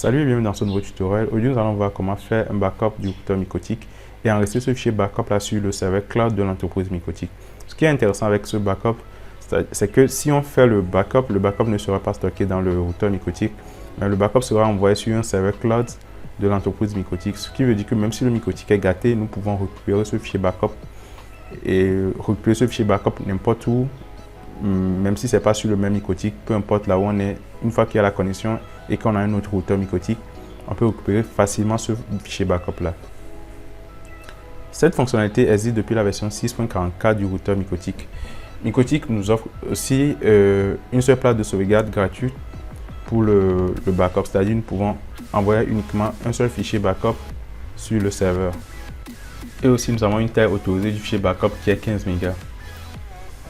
Salut et bienvenue dans ce nouveau tutoriel. Aujourd'hui, nous allons voir comment faire un backup du routeur Mycotic et enregistrer ce fichier backup là sur le serveur cloud de l'entreprise Mycotic. Ce qui est intéressant avec ce backup, c'est que si on fait le backup ne sera pas stocké dans le routeur Mycotic, mais le backup sera envoyé sur un serveur cloud de l'entreprise Mycotic. Ce qui veut dire que même si le Mycotic est gâté, nous pouvons récupérer ce fichier backup et récupérer ce fichier backup n'importe où, même si ce n'est pas sur le même Mycotic, peu importe là où on est. Une fois qu'il y a la connexion et qu'on a un autre routeur Mycotic, on peut récupérer facilement ce fichier backup là. Cette fonctionnalité existe depuis la version 6.44 du routeur Mycotic. Mycotic nous offre aussi une seule place de sauvegarde gratuite pour le backup, c'est-à-dire nous pouvons envoyer uniquement un seul fichier backup sur le serveur. Et aussi nous avons une taille autorisée du fichier backup qui est 15 MB.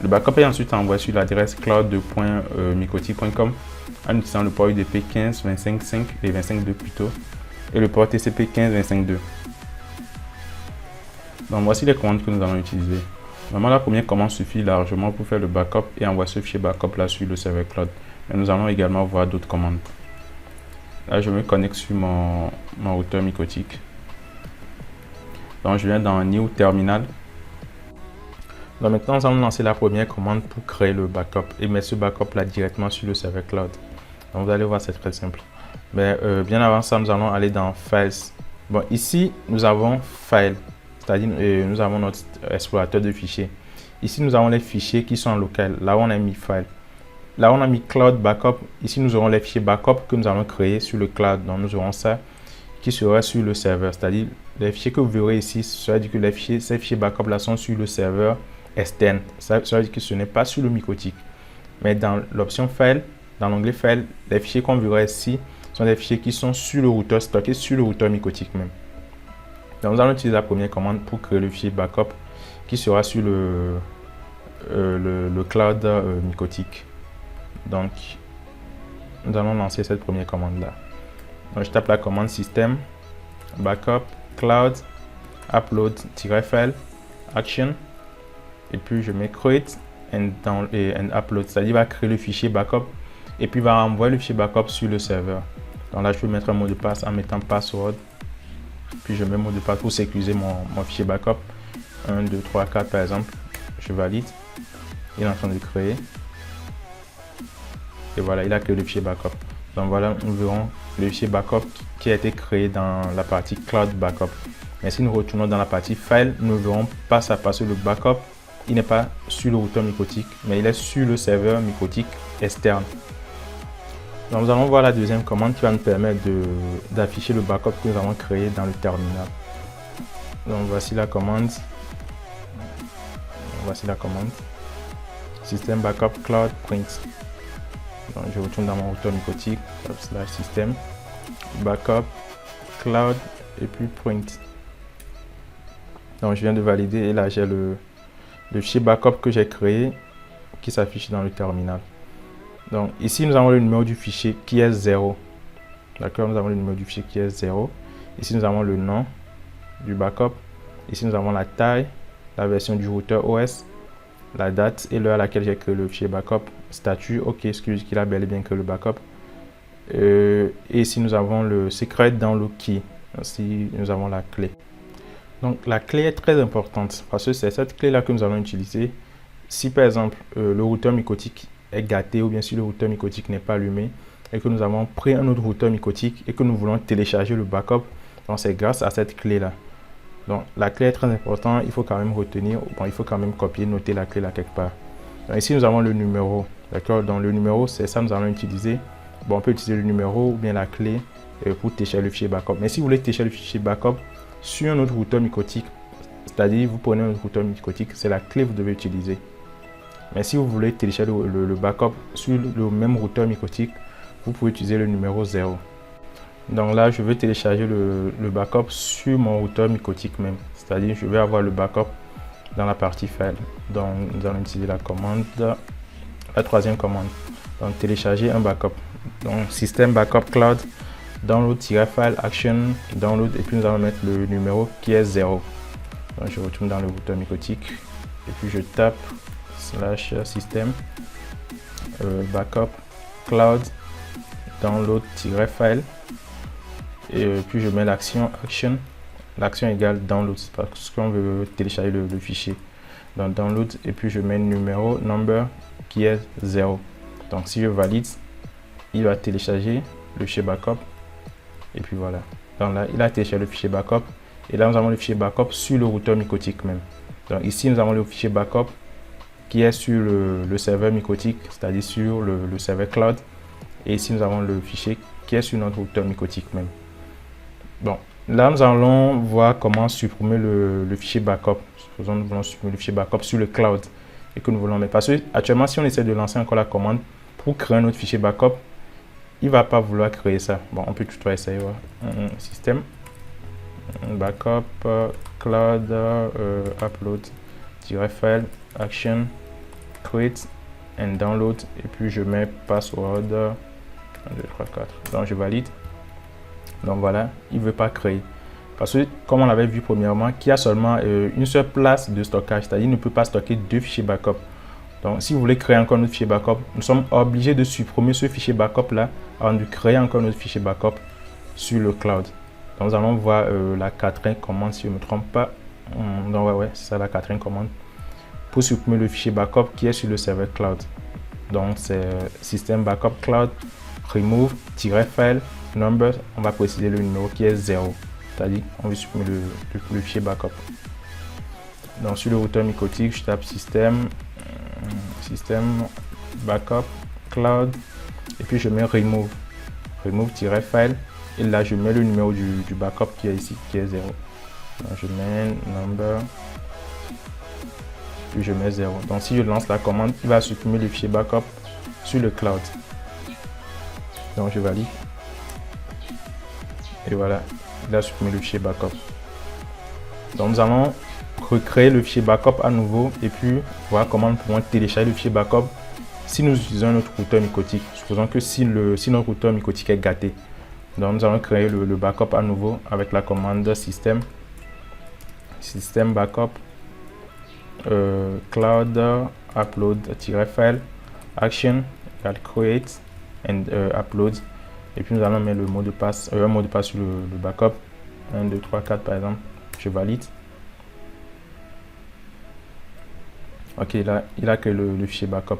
Le backup est ensuite envoyé sur l'adresse cloud.mycotic.com en utilisant le port UDP 15.25.5 et 25.2 plutôt, et le port TCP 15.25.2. Donc voici les commandes que nous allons utiliser. Normalement, la première commande suffit largement pour faire le backup et envoyer ce fichier backup là sur le serveur cloud. Mais nous allons également voir d'autres commandes. Là, je me connecte sur mon routeur Mycotic. Donc je viens dans New Terminal. Donc maintenant, nous allons lancer la première commande pour créer le backup et mettre ce backup là directement sur le serveur cloud. Donc vous allez voir, c'est très simple. Mais bien avant ça, nous allons aller dans Files. Bon, ici, nous avons File, c'est-à-dire nous avons notre explorateur de fichiers. Ici, nous avons les fichiers qui sont locaux. Là où on a mis File. Là où on a mis Cloud Backup. Ici, nous aurons les fichiers backup que nous allons créer sur le cloud. Donc nous aurons ça qui sera sur le serveur. C'est-à-dire les fichiers que vous verrez ici, ça veut dire que ces fichiers backup là sont sur le serveur externe. Ça veut dire que ce n'est pas sur le Mycotic. Mais dans l'option File, dans l'onglet File, les fichiers qu'on verra ici sont des fichiers qui sont sur le routeur, stockés sur le routeur Mycotic même. Donc nous allons utiliser la première commande pour créer le fichier backup qui sera sur le cloud Mycotic. Donc nous allons lancer cette première commande là. Donc je tape la commande system backup cloud upload-file action et puis je mets create and upload, c'est-à-dire il va créer le fichier backup et puis il va envoyer le fichier backup sur le serveur. Donc là je peux mettre un mot de passe en mettant password, puis je mets mot de passe pour sécuriser mon fichier backup 1 2 3 4 par exemple. Je valide, il est en train de créer et voilà, il a créé le fichier backup. Donc voilà, nous verrons le fichier backup qui a été créé dans la partie cloud backup. Mais si nous retournons dans la partie file, nous verrons pas ça parce que le backup il n'est pas sur le routeur Mycotic, mais il est sur le serveur Mycotic externe. Donc nous allons voir la deuxième commande qui va nous permettre d'afficher le backup que nous avons créé dans le terminal. Donc voici la commande. System backup cloud print. Donc je retourne dans mon routeur Mycotic, system backup cloud et puis print. Donc je viens de valider et là j'ai le fichier backup que j'ai créé qui s'affiche dans le terminal. Donc ici nous avons le numéro du fichier qui est 0. D'accord, nous avons le numéro du fichier qui est 0. Ici nous avons le nom du backup. Ici nous avons la taille, la version du routeur OS, la date et l'heure à laquelle j'ai créé le fichier backup, statut, ok, excuse qu'il a bel et bien créé le backup. Et ici nous avons le secret download key. Ici nous avons la clé. Donc la clé est très importante parce que c'est cette clé là que nous allons utiliser si par exemple le routeur Mycotic est gâté ou bien si le routeur Mycotic n'est pas allumé et que nous avons pris un autre routeur Mycotic et que nous voulons télécharger le backup. Donc c'est grâce à cette clé là. Donc la clé est très importante, il faut quand même retenir, bon, il faut quand même copier, noter la clé là quelque part. Donc ici nous avons le numéro, d'accord, donc le numéro c'est ça nous allons utiliser. Bon, on peut utiliser le numéro ou bien la clé pour télécharger le fichier backup. Mais si vous voulez télécharger le fichier backup sur un autre routeur Mycotic, c'est-à-dire vous prenez un autre routeur Mycotic, c'est la clé que vous devez utiliser. Mais si vous voulez télécharger le backup sur le même routeur Mycotic, vous pouvez utiliser le numéro 0. Donc là, je vais télécharger le backup sur mon routeur Mycotic même. C'est-à-dire, je vais avoir le backup dans la partie file. Donc, nous allons utiliser la commande, la troisième commande. Donc, télécharger un backup. Donc, system backup cloud, download-file action, download. Et puis, nous allons mettre le numéro qui est 0. Donc, je retourne dans le routeur Mycotic. Et puis, je tape /system backup cloud download-file et puis je mets l'action l'action égale download parce qu'on veut télécharger le fichier. Donc download et puis je mets numéro number qui est 0. Donc si je valide, il va télécharger le fichier backup et puis voilà. Donc là il a téléchargé le fichier backup et là nous avons le fichier backup sur le routeur Micotic même. Donc ici nous avons le fichier backup qui est sur le serveur Micotic, c'est-à-dire sur le serveur cloud, et ici nous avons le fichier qui est sur notre routeur Micotic même. Bon, là nous allons voir comment supprimer le fichier backup. Supposons que nous voulons supprimer le fichier backup sur le cloud et que nous voulons mettre. Parce que actuellement, si on essaie de lancer encore la commande pour créer un autre fichier backup, il ne va pas vouloir créer ça. Bon, on peut toutefois essayer. Système, backup, cloud, upload-file, action, create and download. Et puis je mets password 1, 2, 3, 4. Donc je valide. Donc voilà, il ne veut pas créer. Parce que, comme on l'avait vu premièrement, qu'il y a seulement une seule place de stockage, c'est-à-dire qu'il ne peut pas stocker deux fichiers backup. Donc, si vous voulez créer encore un autre fichier backup, nous sommes obligés de supprimer ce fichier backup là avant de créer encore un autre fichier backup sur le cloud. Donc, nous allons voir la quatrième commande, si je ne me trompe pas. Donc, ouais, c'est ça la quatrième commande. Pour supprimer le fichier backup qui est sur le serveur cloud. Donc, c'est système backup cloud, remove-file, number, on va préciser le numéro qui est 0. C'est-à-dire on veut supprimer le fichier backup. Donc sur le routeur Micotic, je tape système backup cloud et puis je mets remove-file et là je mets le numéro du backup qui est ici, qui est 0. Donc je mets number puis je mets 0. Donc si je lance la commande, il va supprimer le fichier backup sur le cloud. Donc je valide et voilà. Il a supprimé le fichier backup. Donc nous allons recréer le fichier backup à nouveau et puis voir comment nous pouvons télécharger le fichier backup si nous utilisons notre routeur Micotic. Supposons que si notre routeur Micotic est gâté. Donc nous allons créer le backup à nouveau avec la commande système backup cloud upload-file action create and upload. Et puis nous allons mettre le mot de passe, un mot de passe sur le backup. 1, 2, 3, 4 par exemple. Je valide. Ok, là, il a créé le fichier backup.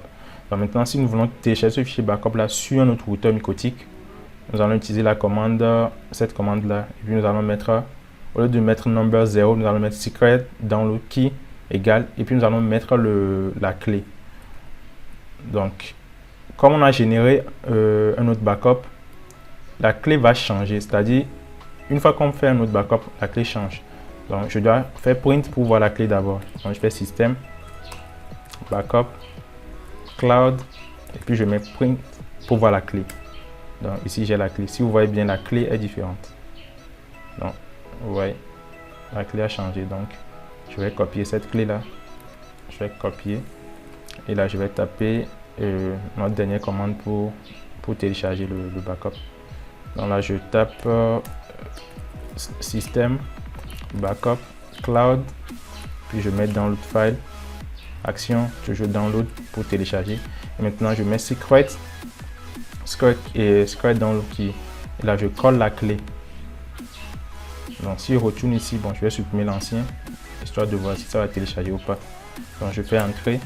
Donc maintenant, si nous voulons télécharger ce fichier backup là sur notre routeur Micotic, nous allons utiliser la commande, cette commande là. Et puis nous allons mettre, au lieu de mettre number 0, nous allons mettre secret download key égale. Et puis nous allons mettre la clé. Donc, comme on a généré un autre backup, la clé va changer, c'est-à-dire une fois qu'on fait un autre backup, la clé change. Donc je dois faire print pour voir la clé d'abord. Donc je fais système backup cloud et puis je mets print pour voir la clé. Donc ici j'ai la clé. Si vous voyez bien, la clé est différente. Donc vous voyez, la clé a changé. Donc je vais copier cette clé là. Je vais copier et là je vais taper notre dernière commande pour télécharger le backup. Donc là je tape système backup cloud puis je mets download file action toujours download pour télécharger et maintenant je mets secret download key et là je colle la clé. Donc si je retourne ici, bon je vais supprimer l'ancien histoire de voir si ça va télécharger ou pas. Donc je fais entrer.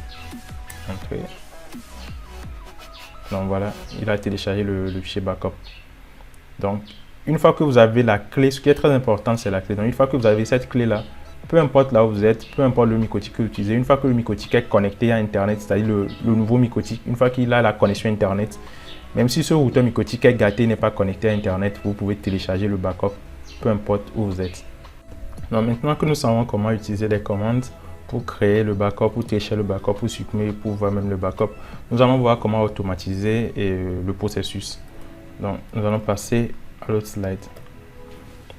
Donc voilà, il a téléchargé le fichier backup. Donc, une fois que vous avez la clé, ce qui est très important, c'est la clé. Donc, une fois que vous avez cette clé-là, peu importe là où vous êtes, peu importe le Micotic que vous utilisez, une fois que le Micotic est connecté à Internet, c'est-à-dire le nouveau Micotic, une fois qu'il a la connexion Internet, même si ce routeur Micotic est gâté, n'est pas connecté à Internet, vous pouvez télécharger le backup, peu importe où vous êtes. Donc, maintenant que nous savons comment utiliser les commandes pour créer le backup, pour télécharger le backup, pour supprimer, pour voir même le backup, nous allons voir comment automatiser le processus. Donc, nous allons passer à l'autre slide.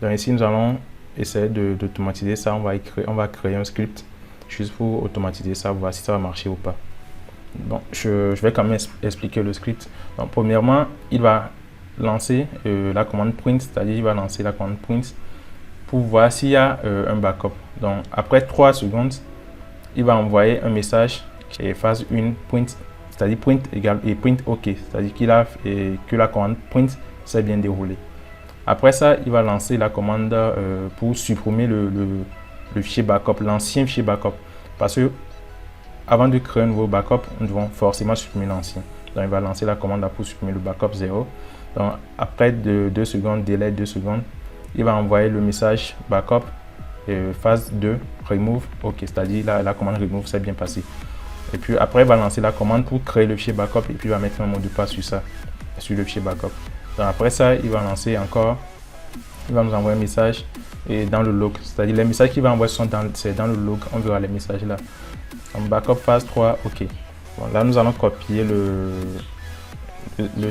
Donc ici, nous allons essayer d'automatiser ça. On va créer un script juste pour automatiser ça, voir si ça va marcher ou pas. Donc, je vais quand même expliquer le script. Donc, premièrement, il va lancer la commande print, c'est-à-dire il va lancer la commande print pour voir s'il y a un backup. Donc, après 3 secondes, il va envoyer un message qui est phase 1 print, c'est-à-dire print égale et print OK, c'est-à-dire que la commande print s'est bien déroulée. Après ça, il va lancer la commande pour supprimer le fichier backup, l'ancien fichier backup. Parce que avant de créer un nouveau backup, nous devons forcément supprimer l'ancien. Donc, il va lancer la commande pour supprimer le backup 0. Donc, après 2 secondes, délai 2 secondes, il va envoyer le message backup phase 2 remove. OK, c'est-à-dire la commande remove s'est bien passée. Et puis après, il va lancer la commande pour créer le fichier backup et puis il va mettre un mot de passe sur ça, sur le fichier backup. Donc après ça, il va lancer encore, il va nous envoyer un message et dans le log, c'est-à-dire les messages qu'il va envoyer sont dans le log, on verra les messages là. Donc backup phase 3, OK. Bon, là, nous allons copier le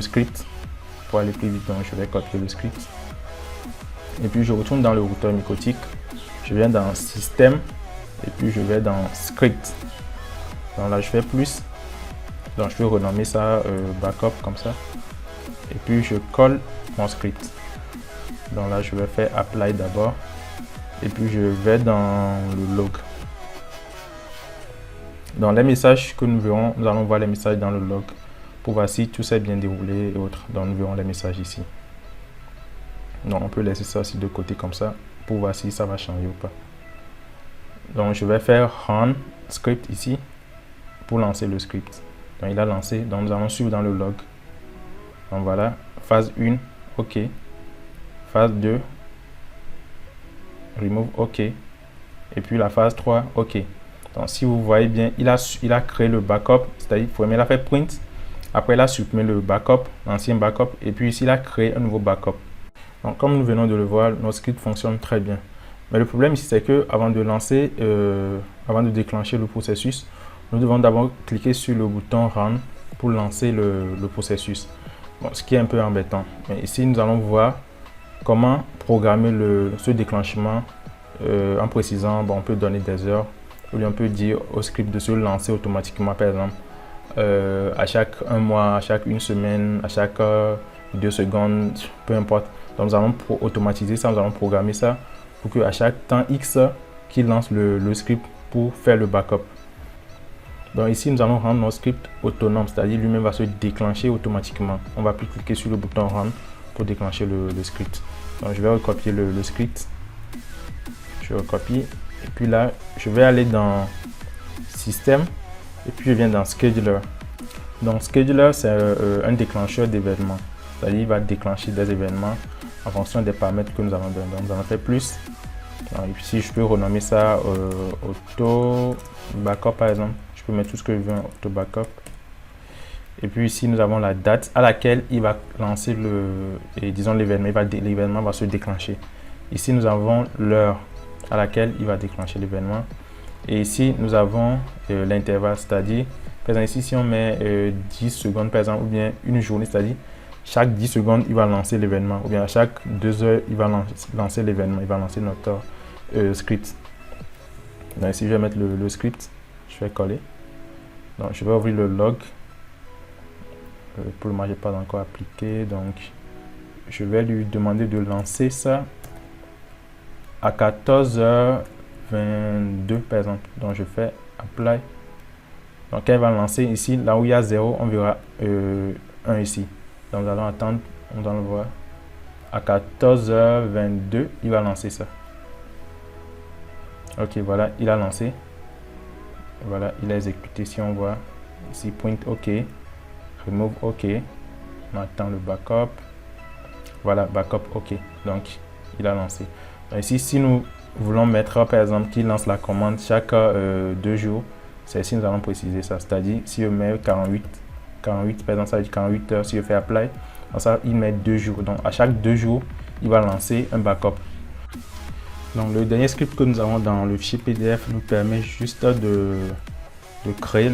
script pour aller plus vite. Donc je vais copier le script. Et puis je retourne dans le routeur Mycotic. Je viens dans système et puis je vais dans script. Donc là je fais plus. Donc je peux renommer ça backup comme ça. Et puis je colle mon script. Donc là je vais faire apply d'abord. Et puis je vais dans le log. Dans les messages que nous verrons, nous allons voir les messages dans le log pour voir si tout s'est bien déroulé et autres. Donc nous verrons les messages ici. Donc on peut laisser ça aussi de côté comme ça pour voir si ça va changer ou pas. Donc je vais faire run script ici pour lancer le script. Donc il a lancé, donc nous allons suivre dans le log. Donc voilà, phase 1, OK. Phase 2, remove, OK. Et puis la phase 3, OK. Donc si vous voyez bien, il a créé le backup, c'est-à-dire il a fait print. Après il a supprimé le backup, l'ancien backup, et puis ici il a créé un nouveau backup. Donc comme nous venons de le voir, notre script fonctionne très bien. Mais le problème ici, c'est que avant de lancer, avant de déclencher le processus, nous devons d'abord cliquer sur le bouton Run pour lancer le processus. Bon, ce qui est un peu embêtant. Mais ici, nous allons voir comment programmer ce déclenchement en précisant, bon, on peut donner des heures, ou on peut dire au script de se lancer automatiquement, par exemple, à chaque 1 mois, à chaque 1 semaine, à chaque 2 secondes, peu importe. Donc nous allons automatiser ça, nous allons programmer ça pour qu'à chaque temps X, qu'il lance le script pour faire le backup. Donc ici, nous allons rendre notre script autonome, c'est-à-dire lui-même va se déclencher automatiquement. On va plus cliquer sur le bouton Run pour déclencher le script. Donc je vais recopier le script. Je recopie. Et puis là, je vais aller dans Système. Et puis je viens dans Scheduler. Donc Scheduler, c'est un déclencheur d'événements. C'est-à-dire il va déclencher des événements en fonction des paramètres que nous allons donner. Donc nous allons faire plus. Donc, ici, je peux renommer ça auto backup par exemple. Je peux mettre tout ce que je veux en auto backup. Et puis ici, nous avons la date à laquelle il va lancer disons l'événement. L'événement va se déclencher. Ici, nous avons l'heure à laquelle il va déclencher l'événement. Et ici, nous avons l'intervalle, c'est-à-dire, par exemple, ici, si on met 10 secondes, par exemple, ou bien une journée, c'est-à-dire, chaque 10 secondes, il va lancer l'événement, ou bien à chaque 2 heures, il va lancer l'événement, il va lancer notre script. Donc ici, je vais mettre le script, je vais coller. Donc, je vais ouvrir le log. Pour le moment, je n'ai pas encore appliqué, donc je vais lui demander de lancer ça à 14h22 par exemple. Donc je fais apply. Donc quand il va lancer ici, là où il y a 0, on verra 1 ici. Donc nous allons attendre, on va le voir. À 14h22, il va lancer ça. Ok, voilà, il a lancé. Voilà, il a exécuté. Si on voit ici, point OK, remove OK. On attend le backup. Voilà, backup OK. Donc il a lancé. Donc, ici, si nous voulons mettre par exemple qu'il lance la commande chaque 2 jours, c'est ici nous allons préciser ça. C'est-à-dire, si je mets 48 par exemple, ça veut dire 48 heures. Si je fais apply, donc ça, il met 2 jours. Donc à chaque 2 jours, il va lancer un backup. Donc le dernier script que nous avons dans le fichier PDF nous permet juste de créer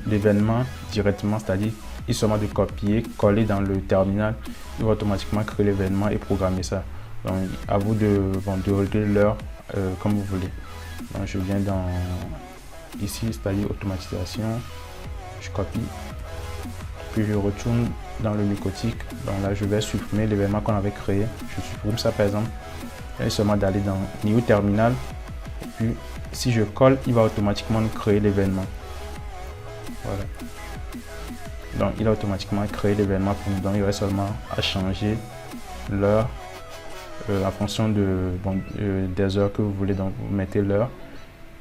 l'événement directement, c'est-à-dire il seulement de copier, coller dans le terminal, il va automatiquement créer l'événement et programmer ça. Donc à vous de régler l'heure comme vous voulez. Donc je viens dans ici, c'est-à-dire automatisation, je copie, puis je retourne dans le Mycotic. Donc là je vais supprimer l'événement qu'on avait créé. Je supprime ça par exemple. Il est seulement d'aller dans New Terminal. Et puis si je colle, il va automatiquement créer l'événement. Voilà. Donc il a automatiquement créé l'événement pour nous. Donc il reste seulement à changer l'heure en fonction des heures que vous voulez. Donc vous mettez l'heure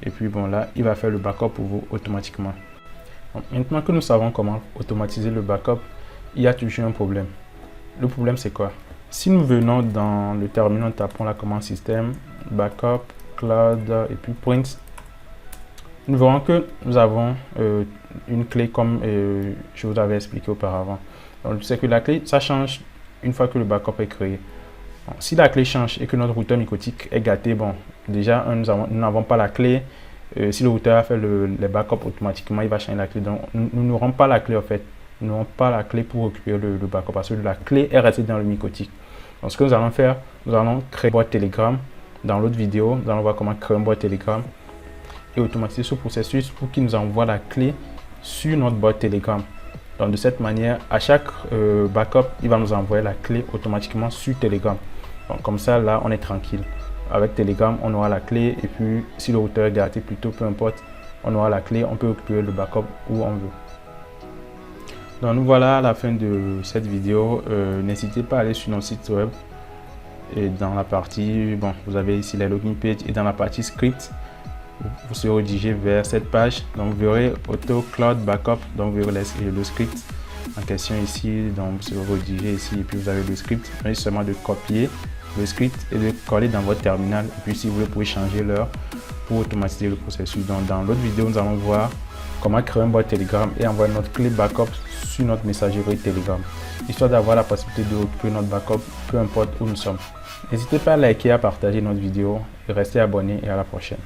et puis bon, là il va faire le backup pour vous automatiquement. Donc, maintenant que nous savons comment automatiser le backup, il y a toujours un problème. Le problème, c'est quoi? Si nous venons dans le terminal, nous tapons la commande système, backup, cloud et puis print, nous verrons que nous avons une clé comme je vous avais expliqué auparavant. Donc, c'est que la clé, ça change une fois que le backup est créé. Bon, si la clé change et que notre routeur Mycotic est gâté, bon, déjà, nous n'avons pas la clé. Si le routeur a fait les backups automatiquement, il va changer la clé. Donc, nous n'aurons pas la clé en fait. Nous n'avons pas la clé pour récupérer le backup parce que la clé est restée dans le Mycotic. Donc, ce que nous allons faire, nous allons créer une boîte Telegram. Dans l'autre vidéo, nous allons voir comment créer une boîte Telegram et automatiser ce processus pour qu'il nous envoie la clé sur notre boîte Telegram. Donc, de cette manière, à chaque backup, il va nous envoyer la clé automatiquement sur Telegram. Donc, comme ça, là, on est tranquille. Avec Telegram, on aura la clé et puis si le routeur est gâté, plutôt, peu importe, on aura la clé, on peut récupérer le backup où on veut. Donc nous voilà à la fin de cette vidéo. N'hésitez pas à aller sur notre site web et dans la partie, bon, vous avez ici les login page et dans la partie script, vous serez redirigé vers cette page. Donc vous verrez Auto Cloud Backup, donc vous verrez le script en question ici. Donc vous serez redirigé ici et puis vous avez le script. Il suffit seulement de copier le script et de coller dans votre terminal. Et puis si vous voulez, vous pouvez changer l'heure pour automatiser le processus. Donc dans l'autre vidéo, nous allons voir comment créer un bot Telegram et envoyer notre clé backup sur notre messagerie Telegram, histoire d'avoir la possibilité de récupérer notre backup peu importe où nous sommes. N'hésitez pas à liker, à partager notre vidéo et restez abonné et à la prochaine.